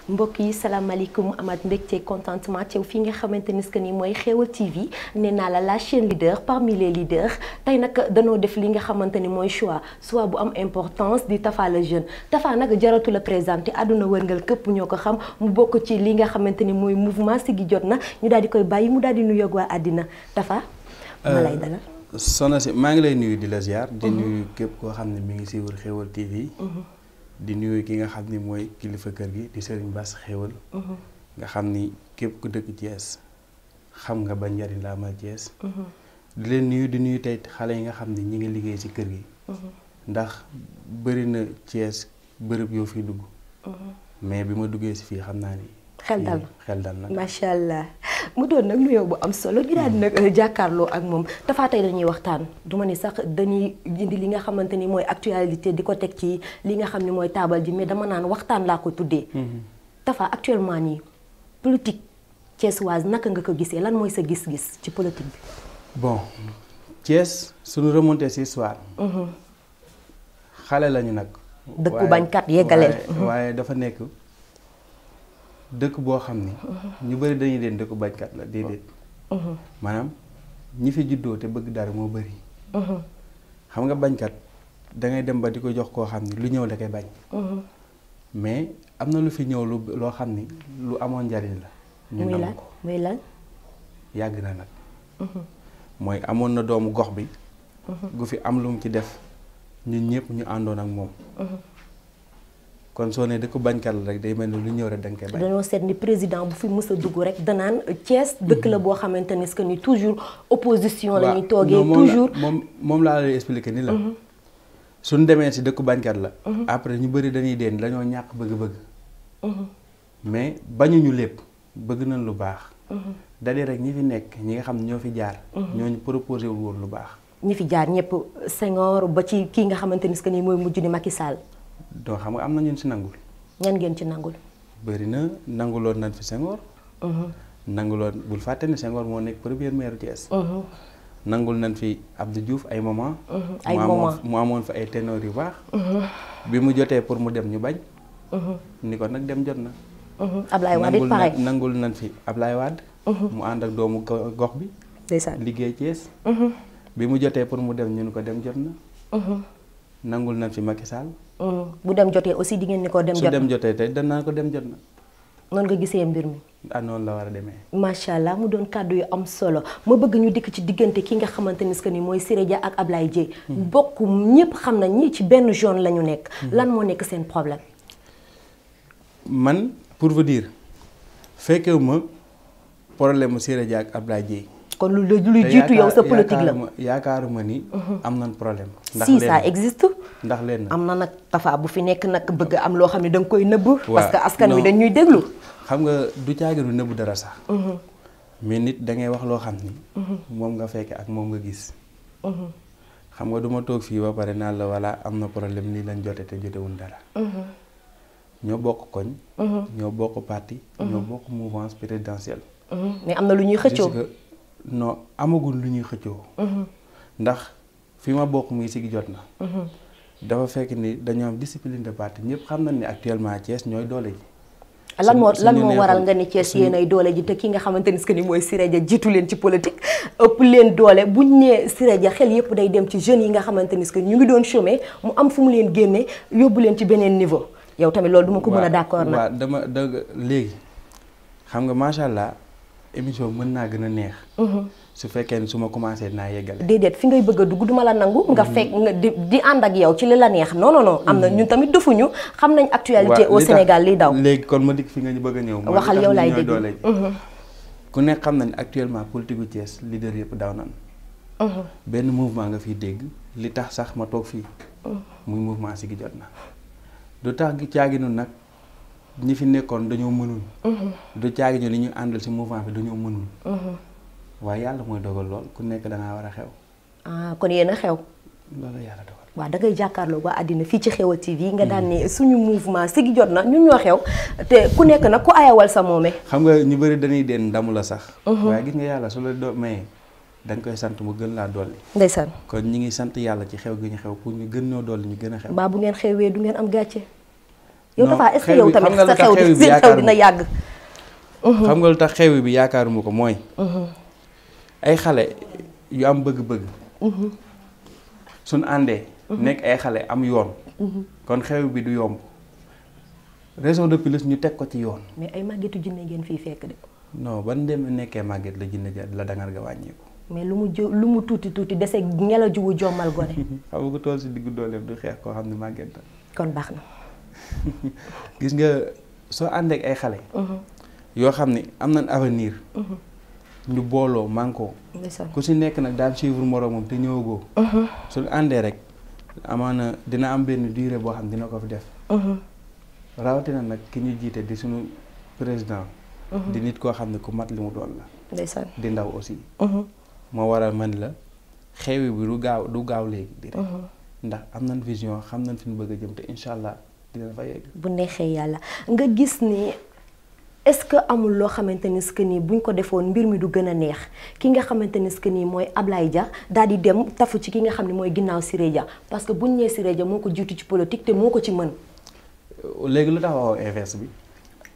mbokk yi salaamaaleykum amaat mbégte contentement ci fi nga xamante ni que ni mooy Xéwal TV nee naa la chaîne leader parmi les leaders tey nag danoo def li nga xamante ni mooy choix bu am importance di Tafa le jeune Tafa nag jaratu la présenté àdduna wërngal këpp ñoo ko xam mu bokk ci li nga xamante ni mooy mouvement Siggi jot na ñu daal di koy bàyyi mu daal di nuyu ak waa àddina Tafa. ma lay dalal. Soxna si maa ngi lay nuyu di la ziar. di nuyu képp koo xam ne mi ngi siiwul Xéwal TV. di nuyu ki nga xam ni mooy kilifa kër gi di Serigne Bass Xéwal. nga xam ni képp ku dëkk Thiès xam nga ba njariñ la amal Thiès. di leen nuyu di nuyu tey xale yi nga xam ni ñi ngi liggéey ci kër gi. ndax bëri na Thiès bërëb yoo fi dugg. mais bi ma duggee si fii xam naa ni. xel dal na macha allah mu doon nag nuyoo bu am solo ñu daal di nag jàkkaarloo ak moom Tafa tey dañuy waxtaan du ma ni sax dañuy indi li nga xamante ni mooy actualité di ko teg ci li nga xam ne mooy taabal ji mais dama naan waxtaan laa ko tuddee. Tafa actuellement nii politique thiessoise naka nga ko gisee lan mooy sa gis-gis ci politique bi. bon Thiès suñu remonté ci histoire. xale lañu nag. dëkku bañkat yeggaleel. waaye dafa nekk. dëkk boo xam ni ñu bëri dañuy leen dëkku bañkat la déedéet maanaam ñi fi juddoo te bëgg dara moo bëri xam nga bañkat dangay dem ba di ko jox koo xam ni lu ñëw da koy bañ mais am na lu fi ñëw loo xam ni lu amoon njariñ la ñu nangu ko muy lan yàgg na nag mooy amoon na doomu gox bi gu fi am lu mu ci def ñun ñëpp ñu àndoon ak moom kon soo ne dëkk bañkat la rek day mel ni lu ñëw rek da nga koy bañ. dañoo seet ni président bu fi mës a dugg rek danaan Thiès dëkk la boo xamante ni que ni toujours opposition la ñuy toogee. toujours moom laa lay expliquer ni la. suñ demee si dëkk bañkat la. après ñu bëri dañuy deen dañoo ñàkk bëgg-bëgg. mais bañuñu lépp bëgg nañ lu baax. dalee rek ñi fi nekk ñi nga xam ne ñoo fi jaar. ñooñu proposé wul woon lu baax. ñi fi jaar ñëpp Senghor ba ci kii nga xamante ni que ni mooy mujj ni Macky Sall. donc xam nga am na ñun ci nangul. ñan ngeen ci nangul. bëri na nanguloon nañ fi Senghor. nanguloon bul fàtte ne Senghor moo nekk premier maire Thiès. nangul nañ fi Abdou Diouf ay moment. mu amoon fa ay ténor yu baax. bi mu jotee pour mu dem ñu bañ. ni ko nag dem jot na. Ablaye Wade it pareil nangul nañ fi Ablaye Wade. mu ànd ak doomu gox bi. ndeysaan liggéey Thiès. bi mu jotee pour mu dem ñu ni ko dem jot na. nangul nañ fi Macky Sall. bu dem jotee aussi di ngeen ni ko dem jot na su dem jotee tey danaa ko dem jot na. noonu nga gisee mbir mi. noonu la war a demee. macha allah mu doon kàddu yu am solo ma bëgg ñu dikk ci diggante ki nga xamante ni que ni mooy Siré Dia ak Ablaye Dieye. bokk ñëpp xam na ñii ci benn zone la ñu nekk. lan moo nekk seen problème. man pour vous dire fekkewu ma problème mu Siré Dia ak Ablaye Dieye. kon lu jiitu yow sa politique la yaakaaruma ni am nañ problème. ndax si ça existe. ndax leen am na nag Tafa bu fi nekk nag bëgg am loo xam ne da nga koy nëbb. parce que askan wi dañ ñuy déglu. xam nga du caaginu nëbb dara sax. mais nit da ngay wax loo xam ni. moom nga fekke ak moom nga gis. xam nga du ma toog fii ba pare naan la walla am na problème lii lañ jote te jotewul dara. ñoo bokk koñ. ñoo bokk parti. ñoo bokk mouvance présidentielle. mais am na lu ñuy xëccoo. non amagul lu ñuy xëccoo. ndax fi ma bokk muy Siggi jot na. dafa fekk ni dañoo am discipline de parti ñëpp xam nañ ne actuellement Thiès ñooy doole ji. lan moo waral nga ni Thiès yéen ay doole ji te ki nga xamante ni que ni mooy Siré Dia jiitu leen ci politique ëpp leen doole buñ nee Siré Dia xel yëpp day dem ci jeunes yi nga xamante ni que ñu ngi doon chômer mu am fu mu leen génne yóbbu leen ci beneen niveau yow tamit loolu duma ko mën a d'accord nag. waaw dama léegi xam nga macha allah. émission mën naa gën a neex. su fekkee ne su ma commencé naa yeggale. déedéet fi ngay bëgg a dugg duma la nangu. nga fekk nga di ànd ak yow ci li la neex non non non. am na ñun tamit defuñu xam nañ actualité au Sénégal li daw. léegi kon ma dikk fi nga ñu bëgg a ñëw. waxal yow laay dégg ku nekk xam nañ actuellement politique gu Thiès leader yëpp daw nan benn mouvement nga fiy dégg li tax sax ma toog fii. muy mouvement Siggi jot na. du tax gi caaginu nag. ñi fi nekkoon dañoo mënul. du caagi ñu li ñu àndal ci mouvement bi dañoo mënul. waaye yàlla mooy dogal lool ku nekk dangaa war a xew. kon yéen a xew. loolu yàlla dogal. waaw da ngay jàkkaarloo waa àddina fii ci Xéwal TV nga daan ne suñu mouvement Siggi jot na ñun ñoo xew te ku nekk nag ku ayawal sa moome. xam nga ñu bëri dañuy den ndamu la sax. waaye gis nga yàlla su la mayee da nga koy sant mu gën laa dolli. ndeysaan kon ñi ngi sant yàlla ci xew gi ñu xew pour ñu gën ñoo dolli ñu gën a xew. baa bu ngeen xewee du ngeen am gàcce. yow dafa est-ce que yow tamit sa xew dina yàgg. xam nga lu tax xew bi yaakaaruma ko mooy. ay xale yu am bëgg-bëgg. suñ àndee. nekk ay xale am yoon. kon xew bi du yomb. raison de plus ñu teg ko ci yoon. mais ay màggetu jinne ngeen fii fekk de. non ban dem nekkee màgget la jinne la dangar ga wàññeeku. mais lu mu tuuti dese ngelaw ji wu jommal gone. xam nga ko tool si diggu dooleem du xeex koo xam ne màgget la. kon baax na. gis nga soo àndee ak ay xale. yoo xam ne am nañ avenir. ñu booloo mànkoo. ku si nekk nag daan suivre moromam te ñëwagoo. suñu àndee rek amaana dina am benn durée boo xam dina ko fi def. rawatina nag ki ñu jiite di suñu président. di nit koo xam ne ku mat li mu doon la. ndeysaan di ndaw aussi. moo waral man la xewi bi du gaaw léegi. di rek ndax am nañ vision xam nañ fi ñu bëgg a jëm te incha allah dina fa yegg. bu neexee yàlla nga gis ni est-ce que amul loo xamante ni que nii buñ ko defoon mbir mi du gën a neex ki nga xamante ni que nii mooy Ablaye Dia daal di dem tafu ci ki nga xam ne mooy ginnaaw Siré Dia parce que buñ nee Siré Dia moo ko jiitu ci politique te moo ko ci mën. léegi lu tax waxoo inverse bi.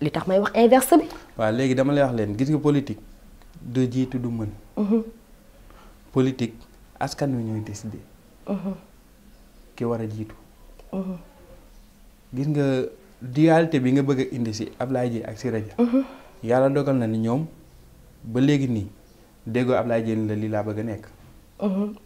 li tax may wax inverse bi. waaw léegi dama lay wax leen gis nga politique du jiitu du mën. politique askan wi ñooy décider. ki war a jiitu. gis nga dualité bi nga bëgg a indi si Ablaye Dia ak Siré Dia. yàlla dogal na ni ñoom ba léegi nii déggoo Ablaye Dia ni la lii laa bëgg a nekk.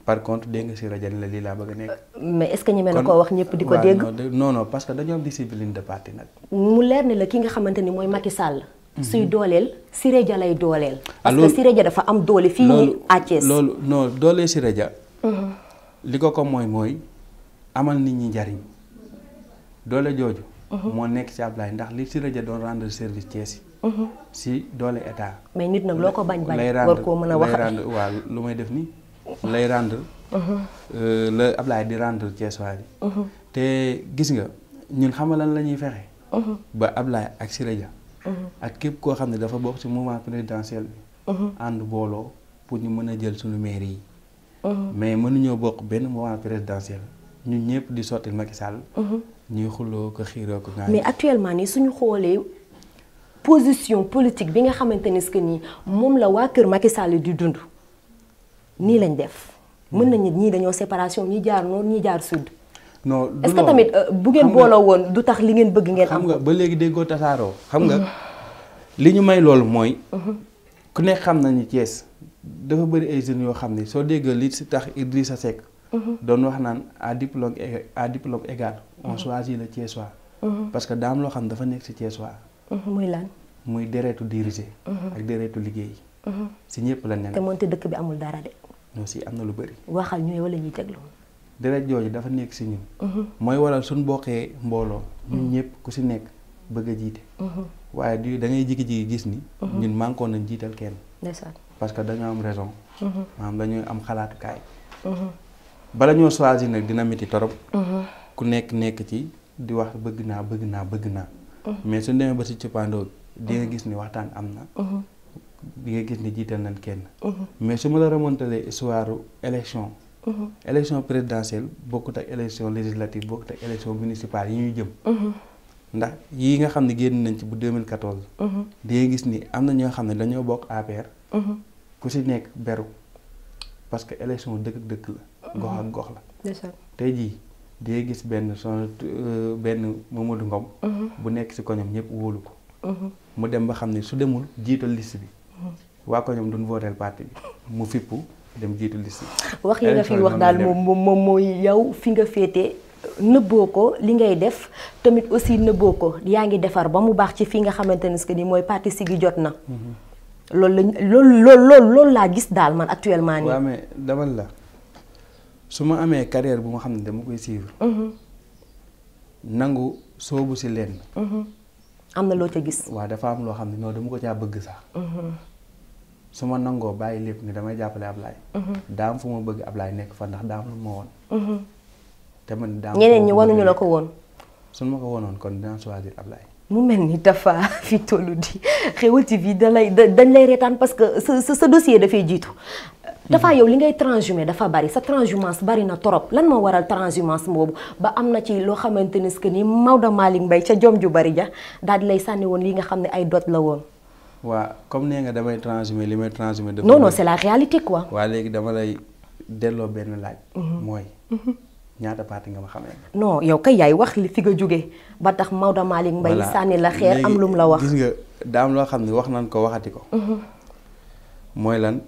par contre dégg nga Siré Dia ni la lii laa bëgg a nekk. mais est-ce que ñeme na koo wax ñëpp di ko dégg. non parce que dañoo am discipline de parti nag. mu leer ni la ki nga xamante ni mooy Macky Sall. suy dooleel Siré Dia lay dooleel. parce que Siré Dia dafa am doole fii nii à Thiès. loolu non doole Siré Dia. li ko mooy amal nit ñi njariñ doole jooju. moo nekk ci Ablaye ndax li Siré Dia doon rendre service Thiès yi. si doole état. mais nit nag loo ko bañ war koo mën a wax. lay rendre waaw lu may def nii. lay rendre. la Ablaye di rendre Thiès waa yi. te gis nga ñun xam nga lan la ñuy fexe. ba Ablaye ak Siré Dia. ak képp koo xam ne dafa bokk ci mouvement présidentiel bi. ànd booloo pour ñu mën a jël suñu mairie yi. mais mënuñoo bokk benn mouvement présidentiel ñun ñëpp di sotti Macky Sall. ñuy xuloo ko xiiroo ko. mais actuellement nii suñu xoolee position politique bi nga xamante ni que nii moom la waa kër Macky Sall di dund nii lañ def. mën nañu ñii dañoo séparation ñi jaar nord ñi jaar sud. non du est-ce que tamit bu ngeen booloo woon du tax li ngeen bëgg ngeen am. xam nga ba léegi déggoo tasaaroo. xam nga li ñu may loolu mooy. ku nekk xam nañu Thiès dafa bëri ay jeunes yoo xam ne soo déggee li si tax Idrissa Seck. doon wax naan à diplôme égal on choisit le Thiessois. parce que daam loo xam dafa nekk si Thiessois. muy lan. muy deretu diriger. ak deretu liggéey. si ñëpp la nekk. te moonte dëkk bi amul dara de. non si am na lu bëri. waxal ñooy wala ñuy teglu. deret jooju dafa nekk si ñun. mooy waral suñ bokkee mbooloo. ñun ñëpp ku si nekk bëgg a jiite. waaye da ngay jigi-jigi gis ni. ñun manqué nañ jiital kenn. parce que dañoo am raison. maanaam dañoo am xalaatukaay. bala ñoo choisir nag dina métti torop. ku nekk ci di wax bëgg naa. mais suñ demee ba si cëppaandoo di nga gis ni waxtaan am na. di nga gis ni jiital nañ kenn. mais su ma la remontalee histoire élection. élection présidentielle bokkut ak élection législative bokkut ak élection municipale yi ñuy jëm. ndax yii nga xam ne génn nañ ci bu 2014. di nga gis ni am na ñoo xam ne dañoo bokk APR. ku si nekk beru parce que élection dëkk la. gox ak gox la. tey jii di nga gis benn Mamadou Ngom. bu nekk si koñom ñëpp wóolu ko. mu dem ba xam ne su demul jiital liste bi. waa koñom duñ voter parti bi mu fippu dem jiitu liste bi. wax yi nga fi wax daal moom mooy yow fi nga féete nëbboo ko li ngay def tamit aussi nëbboo ko yaa ngi defar ba mu baax ci fi nga xamante ne que ni mooy parti Siggi jot na. loolu laa gis daal man actuellement nii. waaw mais dama la su ma amee carrière bu ma xam ne dama koy suivre. nangu soobu si lenn. am na loo ca gis. waaw dafa am loo xam ne non dama ko caa bëgg sax. su ma nangoo bàyyi lépp ni damay jàppale Ablaye. daam fu ma bëgg Ablaye nekk fa ndax daam lu ma woon. te man daam ñeneen ñi wanuñu la ko woon. su ma ko wonoon kon dinaa choisir Ablaye. mu mel ni dafa fi tollu di Xeweul TV dañ lay reetaan parce que sa dossier dafay jiitu Tafa yow li ngay transhumé dafa bari sa transhumance bari na torop lan moo waral transhumance boobu ba am na ci loo xamante ni que ni Maodo Malick Mbaye ca jom ju bari ja daal di lay sànni woon li nga xam ne ay dot la woon. waa comme nee nga damay transhumé li may transhumé. non non c'est la réalité quoi. waa léegi dama lay delloo benn laaj. mooy ñaata parti nga ma xamee. non yow kay yaay wax li fi nga jóge ba tax Maodo Malick Mbaye sànni la xeer am lum la wax. gis nga daam loo xam ne wax nañ ko waxati ko. mooy lan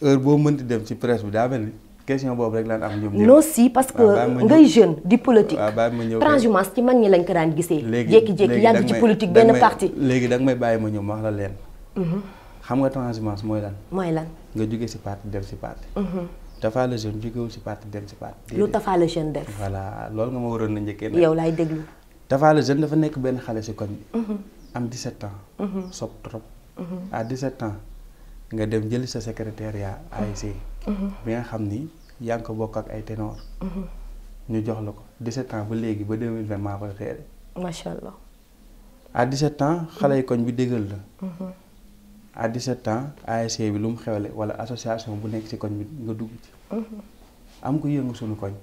heure boo mënti dem ci presse bi daa mel ni question boobu rek lan am ñoom ñëpp. non si parce que ngay jeune di politique. waaw bàyyi ma ñëw transhumance ci mag ñi lañ ko daan gisee. léegi jékki-jékki yàgg ci politique benn parti. léegi da nga may bàyyi ma ñëw ma wax la leen. xam nga transhumance mooy lan. mooy lan. nga jóge ci parti dem ci parti. Tafa le jeune jógewul ci parti dem ci parti. lu Tafa le jeune def. voilà loolu nga ma waroon na njëkkee. yow laay déglu. Tafa le jeune dafa nekk benn xale ci koñ bi. am 17 ans. sob trop. à 17 ans nga dem jëli sa secrétariat ASC. bi nga xam ni yaa ngi ko bokk ak ay ténor. ñu jox la ko 17 ans ba léegi ba 2020 maa koy xeere. macha allah. à 17 ans xale yi koñ bi déggal la. à 17 ans ASC bi lu mu xewle wala association bu nekk ci koñ bi nga dugg ci. am ko yëngu suñu koñ.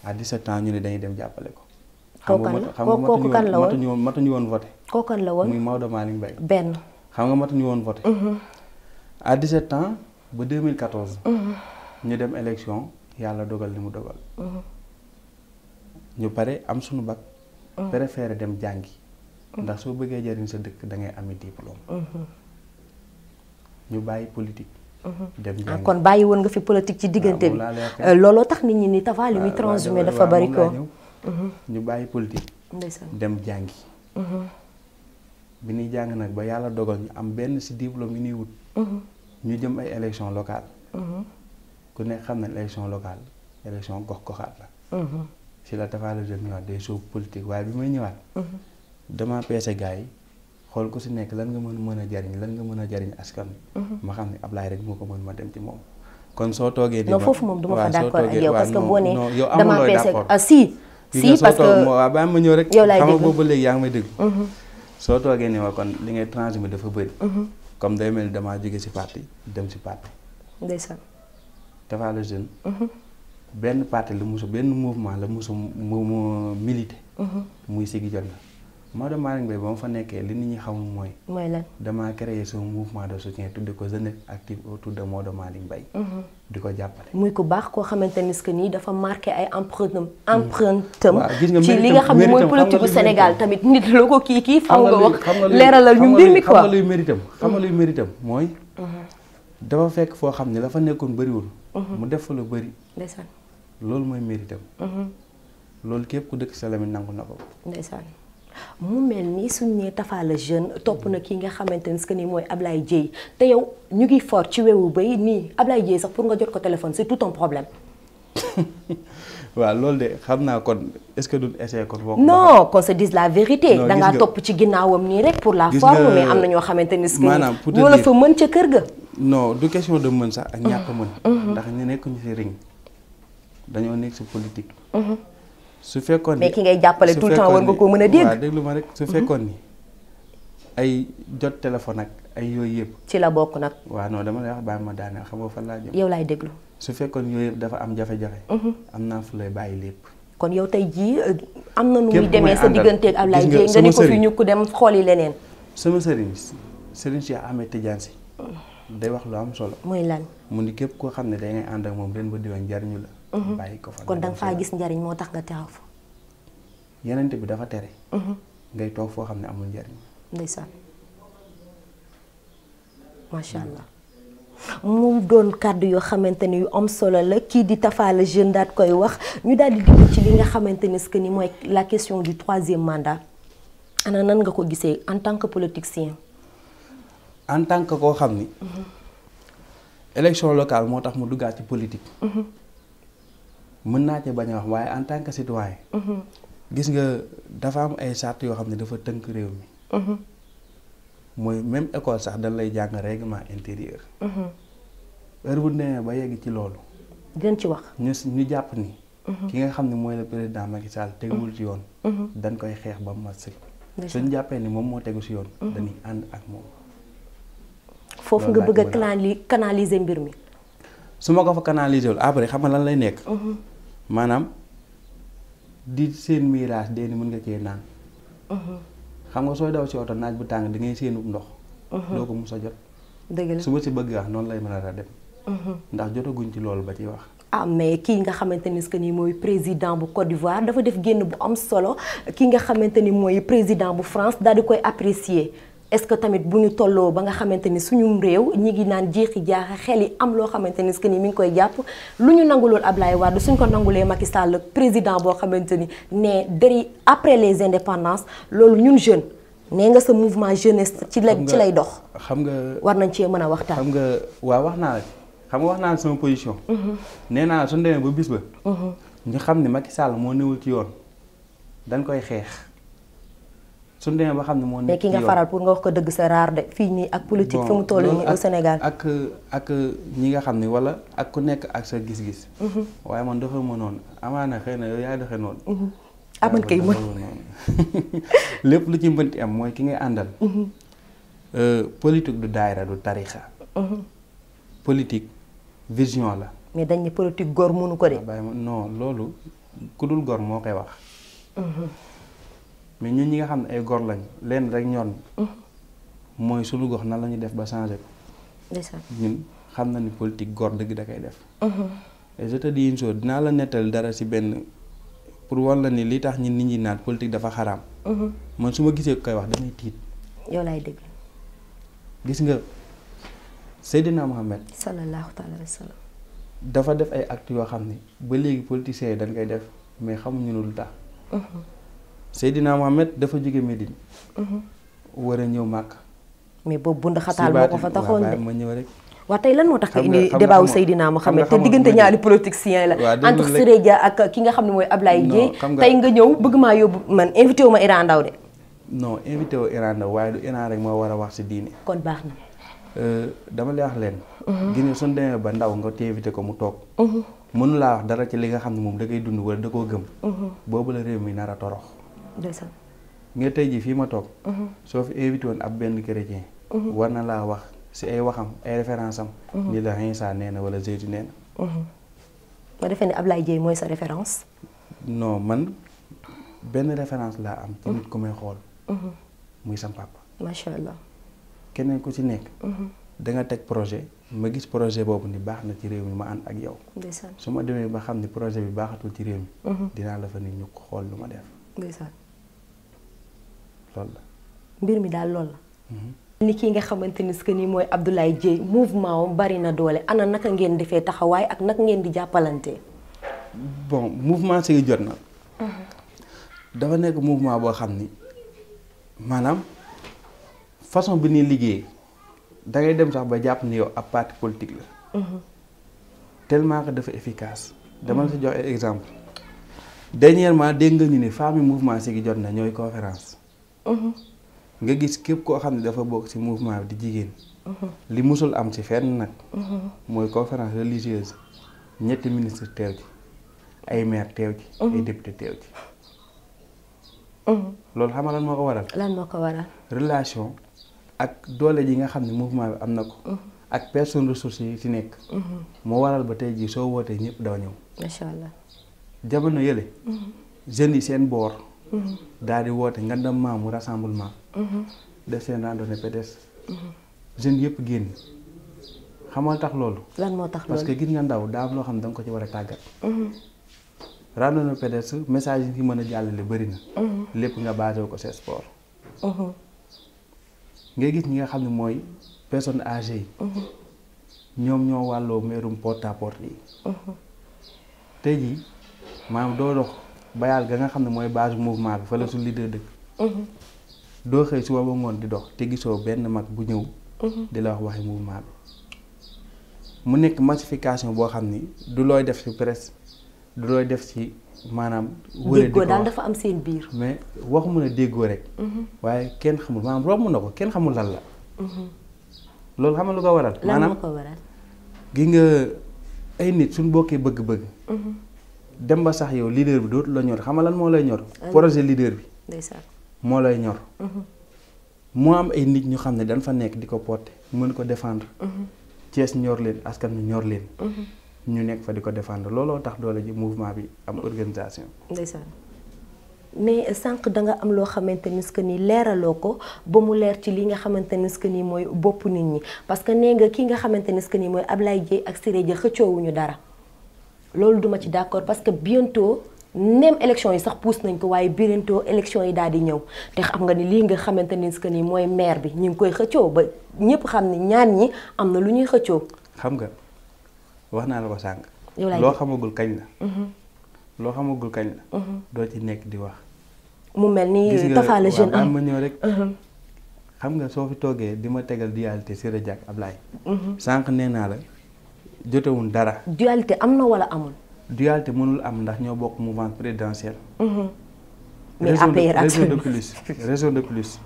à 17 ans ñu ne dañuy dem jàppale ko. kooku kan la woon matuñu woon voté. kooku kan la woon muy Maodo Malick Mbaye. benn. xam nga matuñu woon voté. à 17 ans ba 2014. ñu dem élection yàlla dogal li mu dogal. ñu pare am suñu bac. préféré dem jàngi. ndax soo bëggee jariñ sa dëkk da ngay ami diplôme. ñu bàyyi politique. dem jàngi kon bàyyi woon nga fi politique ci diggante bi. looloo tax nit ñi ni Tafa li muy transhumé dafa bari ko. ñu bàyyi politique. dem jàngi. bi ñuy jàng nag ba yàlla dogal ñu am benn ci diplôme yi ñuy wut. ñu jëm ay élection locale. ku nekk xam na élection locale élection gox-goxaat la. ci la Tafa le jeune ñëwaat day soobu politique waaye bi may ñëwaat. dama peese gars yi xool ku ci nekk lan nga mën a jariñ lan nga mën a jariñ askan wi. ma xam ne Ablaye rek moo ko mën ma dem ci moom. kon soo toogee. non foofu moom duma fa d'accord ak yow parce que boo nee yow dama peese si parce que waaw bàyyi ma ñëw rek. yow laay xam déglu nga boobu ba léegi yaa ngi may déglu. soo toogee ni ma kon li ngay transhumé dafa bëri. comme day mel ni damaa jóge ci parti dem ci parti. ndeysaan. Tafa le jeune. benn parti la musu benn mouvement la musu mu milité. muy Siggi Jotna. Maodo Malick Mbaye ba ma fa nekkee li nit ñi xamul mooy. mooy lan. damaa créé son mouvement de soutien tudde ko jeunesse active autour de Maodo Malick Mbaye. di ko jàppale. muy ku baax koo xamante ni que nii dafa marqué ay empreintam ci li nga xam ne mooy politique bu Sénégal tamit nit la ko kii faw nga wax leeralal ñu mbir mi quoi. xam nga luy méritam xam nga luy méritam mooy. dafa fekk foo xam ne la fa nekkoon bëriwul. mu def fa lu bëri. ndeysaan. loolu mooy méritam. loolu képp ku dëkk sa Lamine nangu na ko. ndeysaan. mu mel ni suñ nee Tafa le jeune topp na kii nga xamante ni que ni mooy Ablaye Dieye te yow ñu ngi fort ci wewu bay nii Ablaye Dieye sax pour nga jot ko téléphone c'est tout un problème. waaw loolu de xam naa kon est-ce que duñ essayer kon. non qu'on se dise la vérité. da ngaa topp ci ginnaawam nii rek pour la forme mais am na ñoo xamante ni que maanaam pour te ñoo la fa mën ca kër ga. non du question de mën sax ak ñàkk mën. ndax ñu nekkuñu ci ring dañoo nekk ci politique. su fekkoon ni mais ki ngay jàppale tout le temps war nga koo mën a dégg. waaw déglu ma rek su fekkoon ni ay jot téléphone ak ay yooyu yëpp. ci la bokk nag. waaw non dama lay wax bàyyi ma daaneel xam nga fan laa jëm. yow laay déglu. su fekkoon yooyu yëpp dafa am jafe-jafe. am naa fu lay bàyyi lépp. kon yow tey jii am na nu muy demee sa digganteeg Ablaye Dieye nga ni ko fi ñu ko dem xooli leneen. sama sëriñ Cheikh Ahmed Tidiane Sy day wax lu am solo. mooy lan. mu ni képp koo xam ne da ngay ànd ak moom ren ba diwan njariñu la. bàyyi ko fa kon da nga faa gis njariñ moo tax nga taxaw fa. yeneen bi dafa tere. ngay toog foo xam ne amul njariñ. ndeysaan macha allah mu doon kàddu yoo xamante ni yu am solo la kii di Tafa le jeune daat koy wax ñu daal di dugg ci li nga xamante ni que ni mooy la question du 3e mandat ana nan nga ko gisee en tant que politicien. en tant que koo xam ni. élection locale moo tax mu duggaat ci politique. mën naa ci bañ a wax waaye en tant que citoyen. gis nga dafa am ay charte yoo xam ne dafa tënk réew mi. mooy même école sax dañ lay jàng règlement intérieur. heure bu demee ba yegg ci loolu. dinañ ci wax. ñu jàpp ni. ki nga xam ne mooy le président Macky Sall tegul ci yoon. dañ koy xeex ba mu mat sëkk. suñ jàppee ni moom moo tegu ci yoon. dañuy ànd ak moom. foofu nga bëgg a canaliser mbir mi. su ma ko fa canaliser wul après xam nga lan lay nekk. maanaam di seen mirage dee ni mën nga cee naan. xam nga sooy daw si oto naaj bu tàng da ngay seenub ndox. doo ko mus a jot. dëgg la su ma si bëgg wax noonu lay mën a dem. ndax jotaguñ ci loolu ba ci wax. ah mais kii nga xamante ni que ni mooy président bu Côte d'Ivoire dafa def génn bu am solo ki nga xamante ni mooy président bu France daal di koy apprécier est-ce que tamit bu ñu tolloo ba nga xamante ni suñu réew ñi ngi naan jeexi jaaxa xel yi am loo xamante ni que ni mi ngi koy jàpp lu ñu nanguloon Ablaye Wade suñ ko nangulee Macky Sall président boo xamante ni ne dari après les indépendances loolu ñun jeune nee nga sa mouvement jeunesse ci lay dox. xam nga war nañ cee mën a waxtaan. xam nga waaw wax naa la xam nga wax naa la sama position. nee naa suñu demee ba bis ba. ñu xam ne Macky Sall moo newul ci yoon dañ koy xeex suñu demee ba xam ne moo nekk ci yoon mais ki nga faral pour nga wax ko dëgg sa raar de fii nii ak politique fi mu toll nii au Sénégal. ak ñi nga xam ne wala ak ku nekk ak sa gis-gis. waaye man dafa mënoon amaana xëy na yow yaa doxee noonu. aman kay mën lépp lu ci mënti am mooy ki ngay àndal. politique du daayira du tarixa. politique vision la. mais dañ ne politique góor mënu ko de. non loolu ku dul góor moo koy wax. mais ñun ñi nga xam ne ay góor lañ leen rek ñoon mooy suñu gox nan la ñuy def ba changer ko. ñun xam na ni politique góor dëgg da koy def. et je te dis une chose dinaa la nettal dara ci benn pour wan la ni li tax ñun nit ñi naan politique dafa xaraam. man su ma gisee koy wax damay tiit. yow laay dégg. gis nga Seydina Mohamed. sallallahu taala wa sallam. dafa def ay actes yoo xam ni ba léegi politiciens yi dañ koy def mais xamuñu lu tax. Seydina Mohamed dafa jóge Médine. war a ñëw Màkk. mais boobu bund xataal moo ko fa taxoon de ma ñëw rek. waaw tey lan moo tax nga indi débat wu Seydina Mohamed te diggante ñaari politiciens la. entre Siré Dia ak ki nga xam ne mooy Ablaye Dieye. tey nga ñëw bëgg maa yóbbu man invité wu ma Iran Ndao de. non invité wu Iran Ndao waaye du Iran rek moo war a wax ci diine. kon baax na. dama lay wax leen. gis nga suñu demee ba ndaw nga invité ko mu toog. mënu laa wax dara ci li nga xam ne moom da koy dund wala da koo gëm. boobu la réew mi nar a torox. ndeysaan. nga tey ji fii ma toog. soo fi invité woon ab benn chrétien. war na laa wax ci ay waxam ay référence am. ni la Insa nee na wala Jésus nee na. ma defee ne Ablaye Dieye mooy sa référence. non man benn référence laa am. ci nit ku may xool. muy sam papa. macha allah. keneen ku ci nekk. da nga teg projet ma gis projet boobu ni baax na ci réew mi ma ànd ak yow. ndeysaan. su ma demee ba xam ni projet bi baaxatul ci réew mi. dinaa la fa nit ñu ko xool lu ma def. ndeysaan. loolu la. mbir mi daal loolu la. ni kii nga xamante ni que ni mooy Abdoulaye Dieye mouvement am bari na doole ana naka ngeen defee taxawaay ak naka ngeen di jàppalante. bon mouvement Siggi jot na. dafa nekk mouvement boo xam ni maanaam façon bi ñuy liggéey da ngay dem sax ba jàpp ni yow ab parti politique la. tellement que dafa efficace. dama la si jox exemple. dernièrement dégg nga ni ne femmes yi mouvement Siggi jot na ñooy conférence. nga gis képp koo xam ne dafa bokk ci mouvement bi di jigéen. li musul am ci fenn nag. mooy conférence religieuse ñetti ministre teew ci ay maire teew ci. ay député teew ci. loolu xam nga lan moo ko waral. lan moo ko waral. relation ak doole ji nga xam ne mouvement bi am na ko. ak personne ressource yi ci nekk. moo waral ba tey jii soo wootee ñëpp daw ñëw. macha allah. jamono yële. jeunes yi seen boor. daal di woote nga dem maamu rassemblement. def seen randonnée pédestre. jeunes yëpp génn. xamal tax loolu. lan moo tax loolu parce que gis nga ndaw daa am loo xam ne da nga ko ci war a tàggat. randonnée pédestre message yi mën a jàllale bëri na. lépp nga basé ko ci sport. ngay gis ñi nga xam ne mooy personne âgée yi. ñoom ñoo wàlloo meerum porte à porte yi. tey jii maanaam doo dox bayaal ga nga xam ne mooy base mouvement bi fa la su leader dëkk. doo xëy suba ba ngoon di dox te gisoo benn mag bu ñëw. di la wax waxi mouvement bi. mu nekk massification boo xam ni du looy def ci presse du looy def ci maanaam. wëree déggoo daal dafa am seen biir. mais waxuma ne déggoo rek. waaye kenn xamul maanaam romb na ko kenn xamul lan la. loolu xam nga lu ko waral. lan moo ko waral. gi nga ay nit suñ bokkee bëgg-bëgg. dem ba sax yow leader bi dootu la ñor xam nga lan moo lay ñor. projet leader bi. ndeysaan. moo lay ñor. moo am ay nit ñu xam ne dañ fa nekk di ko porter mën ko défendre. Thiès ñor leen askan wi ñor leen. ñu nekk fa di ko défendre looloo tax doole ji mouvement bi am organisation. ndeysaan mais sànq da nga am loo xamante ni que ni leeraloo ko ba mu leer ci li nga xamante ni que ni mooy bopp nit ñi parce que nee nga ki nga xamante ni que ni mooy Ablaye Dieye ak Siré Dia xëccoowuñu dara loolu duma ci d'accord parce que bientôt même élection yi sax pousse nañ ko waaye bientôt élection yi daal di ñëw te xam nga ni lii nga xamante ni que ni mooy maire bi ñu ngi koy xëccoo ba ñëpp xam ni ñaan ñi am na lu ñuy xëccoo. xam nga wax naa la ko sànq. loo xamagul kañ la. loo xamagul kañ la. doo ci nekk di wax. mu mel ni Tafa la jeune am ma ñëw rek. xam nga soo fi toogee di ma tegal dualité Siré Dia ak Ablaye. sànq nee naa la jotewuñ dara. dualité am na wala amul. dualité mënul am ndax ñoo bokk mouvement présidentiel. mais APR raison de plus.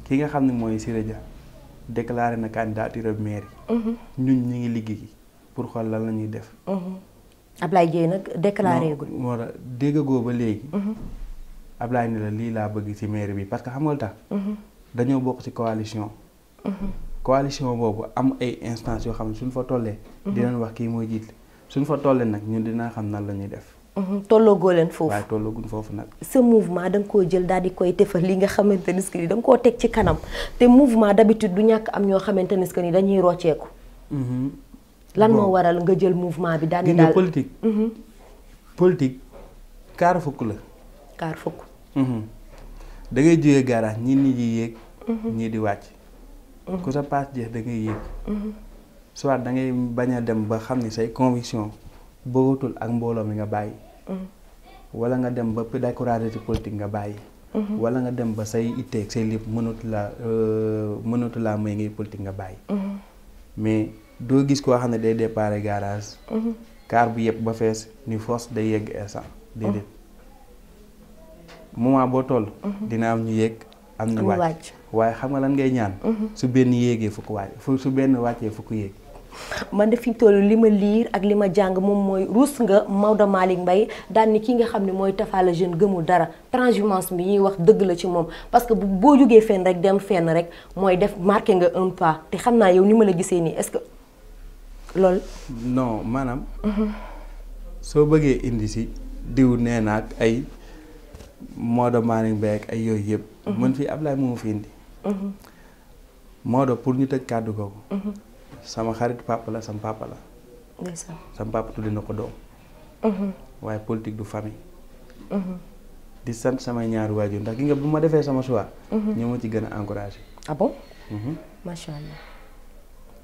ki nga xam ne mooy Siré Dia déclaré na candidature maire yi. ñun ñu ngi liggéey pour xool lan la ñuy def. Ablaye Dieye nag déclaré gul. moo tax déggagoo ba léegi. Ablaye ne la lii laa bëgg ci maire bi parce que xam nga lu tax. dañoo bokk ci coalition. coalition boobu am ay instances yoo xam ne suñ fa tollee. dinañ wax kii mooy jiit suñ fa tollee nag ñun dinaa xam nan la ñuy def. tolloo leen foofu waaye tollooguñ foofu nag. ce mouvement da nga koo jël daal di koy defal li nga xamante ni que ni da nga koo teg ci kanam te mouvement d'habitude du ñàkk am ñoo xamante ni que ni dañuy rocceeku. lan moo waral nga jël mouvement bi daal di daal politique. politique kaar fukk la. kaar fukk. da ngay jógee garage ñii nit yi yéeg. ñii di wàcc. ku sa paas jeex da ngay yéeg. soit da ngay bañ a dem ba xam ni say conviction bëggatul ak mbooloo mi nga bàyyi. wala nga dem ba découragé ci politique nga bàyyi. wala nga dem ba say itteeg say lépp mënatu laa may ngay politique nga bàyyi. mais doo gis koo xam ne day déparé garage. car bu yëpp ba fees ni force day yegg instant déedéet. moment boo toll. dina am ñu yéeg am ñu wàcc waaye xam nga lan ngay ñaan. su benn yéegee fukk wàcc su benn wàccee fukk yéeg. man de fi mu toll li ma liir ak li ma jàng moom mooy ruus nga Maodo Malick Mbaye daan ni ki nga xam ne mooy Tafa la jeune gëmul dara transhumance bi ñuy wax dëgg la ci moom parce que boo jógee fenn rek dem fenn rek mooy def marqué nga un pas te xam naa yow ni ma la gisee nii est-ce que loolu. non maanaam. soo bëggee indi si diw nee na ak ay Maodo Malick Mbaye ak ay yooyu yëpp. man fii Ablaye moo fi indi. Maodo pour ñu tëj kàddu googu. sama xarit papa la sama papa la. ndeysaan sama papa tuddi na ko doom. waaye politique du famille. di sant samay ñaari waajur ndax gi nga bu ma defee sama choix. ñoo ma ci gën a encouragé. ah bon. macha allah.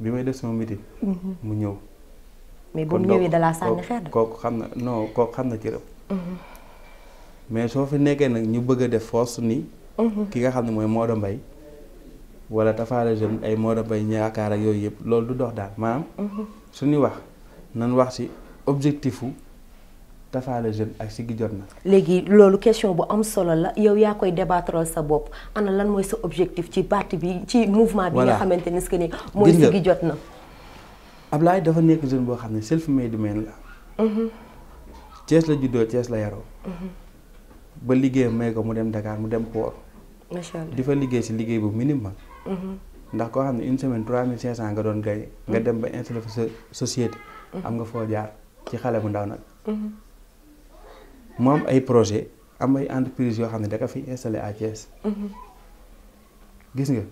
bi may def sama meeting. mu ñëw. mais bu mu ñëwee dalaa sànni xeer de. kooku xam na non kooku xam na ci rëb. mais soo fi nekkee nag ñu bëgg a def force ni. ki nga xam ne mooy Maodo Mbaye wala Tafa la jeune ay Maodo Mbaye ñaakaar ak yooyu yëpp loolu du dox daal maanaam. suñuy wax nan wax ci objectifu Tafa la jeune ak Siggi jot na. léegi loolu question bu am solo la yow yaa koy débattre sa bopp ana lan mooy sa objectif ci parti bi ci mouvement bi nga xamante ni que ni mooy Siggi jot na. Ablaye dafa nekk jeune boo xam ne self-made man la. Thiès la juddoo Thiès la yaroo. ba liggéeyam may ko mu dem Dakar mu dem Port. macha allah di fa liggéey ci liggéey bu minimum. ndax koo xam ne une semaine 3500 nga doon gaye nga dem ba installé fa sa société. am nga foo jaar ci xale bu ndaw nag. mu am ay projet am ay entreprise yoo xam ne da ko fi installé à Thiès. gis nga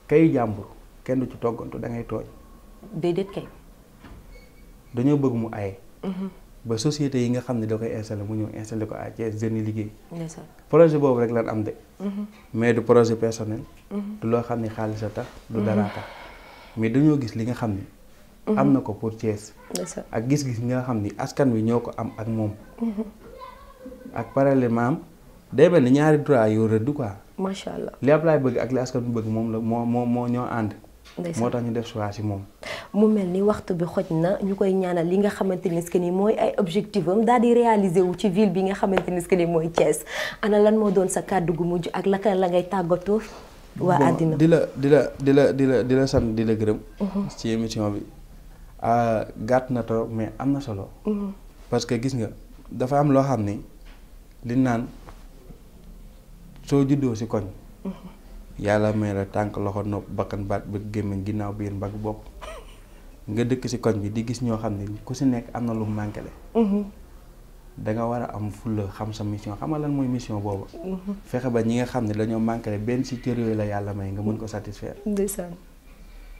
kay jàmbur kenn du ci toggantu da ngay tooñ. déedéet kay. dañoo bëgg mu aye. ba société yi nga xam ne da koy installé mu ñëw installé ko à Thiès jeunes yi liggéey. projet boobu rek lan am de. mais du projet personnel. du loo xam ne xaalis a tax du dara tax mais dañoo gis li nga xam ni. am na ko pour Thiès. ak gis-gis nga xam ni askan wi ñoo ko am ak moom. ak parallèlement am day mel ni ñaari droit yoo rëdd quoi. macha allah li Ablaye bëgg ak li askan bi bëgg moom la moo ñoo ànd. moo tax ñu def choix ci moom. mu mel ni waxtu bi xoj na ñu koy ñaanal li nga xamante ni que ni mooy ay objectif am daal di réaliser wu ci ville bi nga xamante ni que ni mooy Thiès ana lan moo doon sa kàddu gu mujj ak la ngay tàggatoo. waa àddina di la sant di la gërëm. ci émission bi gàtt na trop mais am na solo. parce que gis nga dafa am loo xam ni li naan soo juddoo ci koñ. yàlla may la tànk loxo nopp bakkan baat bët gémmiñ ginnaaw biir mbagg bopp nga dëkk ci koñ bi di gis ñoo xam ne ku ci nekk am na lu manqué le da nga war a am fulla xam sa mission xam nga lan mooy mission boobu. fexe ba ñi nga xam ne dañoo manqué le benn ci cër yooyu la yàlla may nga mën ko satisfaire. ndeysaan.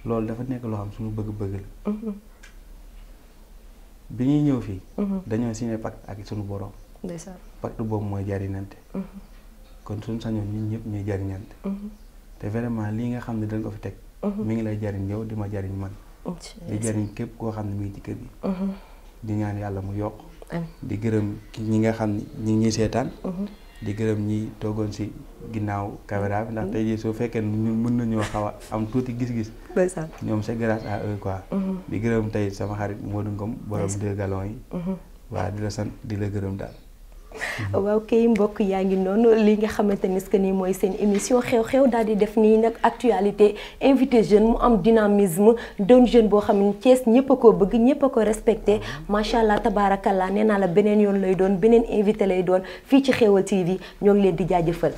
loolu dafa nekk loo xam suñu bëgg-bëgg la. bi ñuy ñëw fii. dañoo signé pacte ak suñu borom. ndeysaan. pacte boobu mooy jariñante. kon suñu sañoon ñun ñëpp ñuy jariñante. te vraiment lii nga xam ne dañ ko fi teg. mi ngi lay jariñ yow di ma jariñ man. di jariñ képp koo xam ne mi ngi ci kër gi. di ñaan yàlla mu yokk. di gërëm ñi nga xam ne ñi ngi ñuy seetaan. di gërëm ñi toogoon ci ginnaaw caméra bi ndax tey jii soo fekkee ñun mën nañoo xaw a am tuuti gis-gis. ñoom c'est grâce à eux quoi. di gërëm tey sama xarit Modou Ngom borom 2 gallons yi. waaw di la sant di la gërëm daal. waaw kay mbokk yaa ngi noonu li nga xamante ni que ni mooy seen émission xew-xew daal di def nii nag actualité invité jeune mu am dynamisme doon jeune boo xam ne Thiès ñëpp a ko bëgg ñëpp a ko respecté macha allah tabaarakallah nee naa la beneen yoon lay doon beneen invité lay doon fii ci Xeweul TV ñoo ngi leen di jaajëfal.